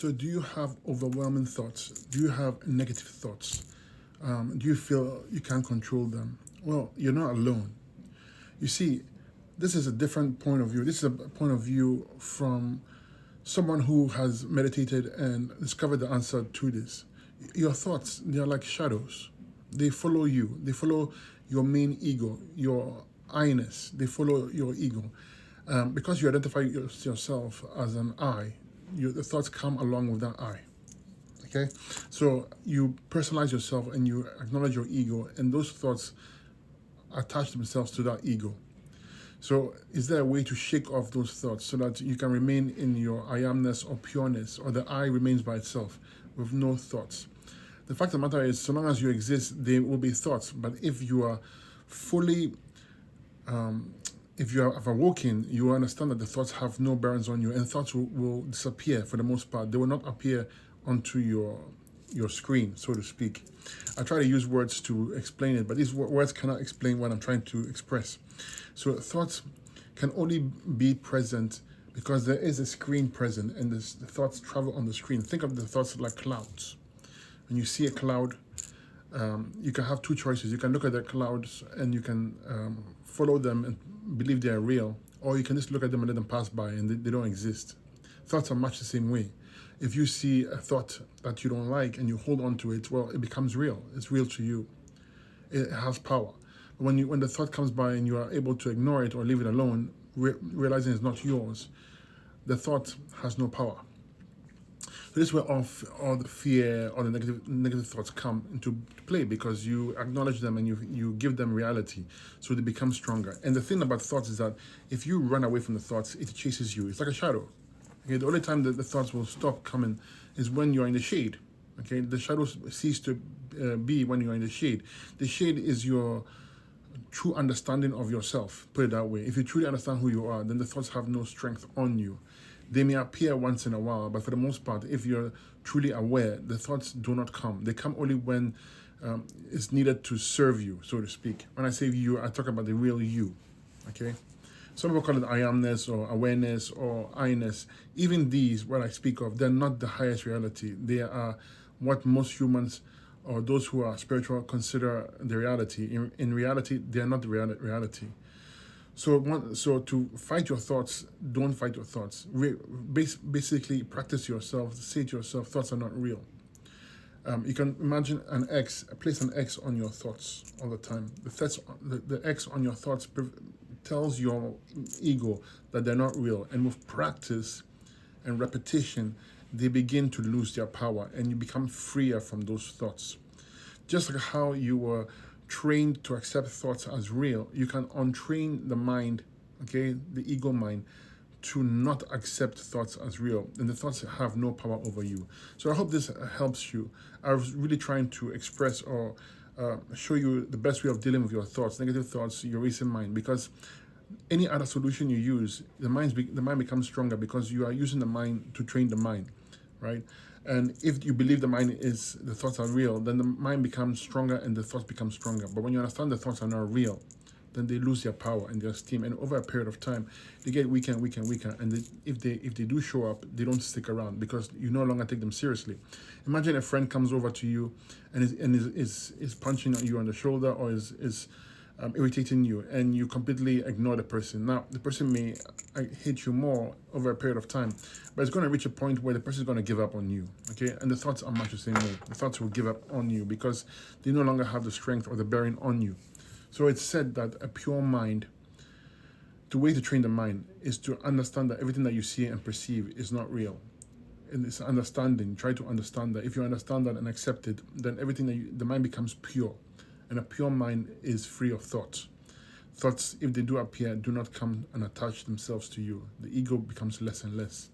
So do you have overwhelming thoughts? Do you have negative thoughts? Do you feel you can't control them? Well, you're not alone. You see, this is a different point of view. This is a point of view from someone who has meditated and discovered the answer to this. Your thoughts, they are like shadows. They follow you. They follow your main ego, your I-ness. They follow your ego. Because you identify yourself as an I, the thoughts come along with that I. Okay? So you personalize yourself and you acknowledge your ego, and those thoughts attach themselves to that ego. So is there a way to shake off those thoughts so that you can remain in your I amness or pureness, or the I remains by itself with no thoughts? The fact of the matter is, so long as you exist, there will be thoughts. But if you are fully, if you have awoken, you understand that the thoughts have no bearings on you, and thoughts will disappear for the most part. They will not appear onto your screen, so to speak. I try to use words to explain it, but these words cannot explain what I'm trying to express. So thoughts can only be present because there is a screen present, and the thoughts travel on the screen. Think of the thoughts like clouds. When you see a cloud, you can have two choices. You can look at the clouds and you can follow them and believe they are real, or you can just look at them and let them pass by and they don't exist. Thoughts are much the same way. If you see a thought that you don't like and you hold on to it, well, it becomes real. It's real to you. It has power. But when the thought comes by and you are able to ignore it or leave it alone, realizing it's not yours, the thought has no power. So this is where all the fear or the negative thoughts come into play, because you acknowledge them and you give them reality, so they become stronger. And the thing about thoughts is that if you run away from the thoughts, it chases you. It's like a shadow. Okay, the only time that the thoughts will stop coming is when you're in the shade. Okay, the shadows cease to be when you're in the shade. The shade is your true understanding of yourself, put it that way. If you truly understand who you are, then the thoughts have no strength on you. They may appear once in a while, but for the most part, if you're truly aware, the thoughts do not come. They come only when it's needed to serve you, so to speak. When I say you, I talk about the real you. Okay? Some people call it I amness or awareness or I-ness. Even these, what I speak of, they're not the highest reality. They are what most humans or those who are spiritual consider the reality. In reality, they are not the reality. So to fight your thoughts, don't fight your thoughts. Basically, practice yourself. Say to yourself, thoughts are not real. You can imagine place an X on your thoughts all the time. The X on your thoughts tells your ego that they're not real. And with practice and repetition, they begin to lose their power and you become freer from those thoughts. Just like how you were trained to accept thoughts as real, you can untrain the mind, okay, the ego mind, to not accept thoughts as real, and the thoughts have no power over you. So I hope this helps you. I was really trying to express or show you the best way of dealing with your thoughts, negative thoughts, your racing mind, because any other solution you use, the mind becomes stronger because you are using the mind to train the mind, right? And if you believe the thoughts are real, then the mind becomes stronger and the thoughts become stronger. But when you understand the thoughts are not real, then they lose their power and their esteem. And over a period of time, they get weaker and weaker and weaker. And if they do show up, they don't stick around because you no longer take them seriously. Imagine a friend comes over to you and is punching you on the shoulder or is irritating you, and you completely ignore the person. Now, the person may hate you more over a period of time, but it's going to reach a point where the person is going to give up on you, okay? And the thoughts are much the same way. The thoughts will give up on you because they no longer have the strength or the bearing on you. So it's said that a pure mind, the way to train the mind is to understand that everything that you see and perceive is not real. And it's understanding. Try to understand that. If you understand that and accept it, then everything the mind becomes pure. And a pure mind is free of thoughts. Thoughts, if they do appear, do not come and attach themselves to you. The ego becomes less and less.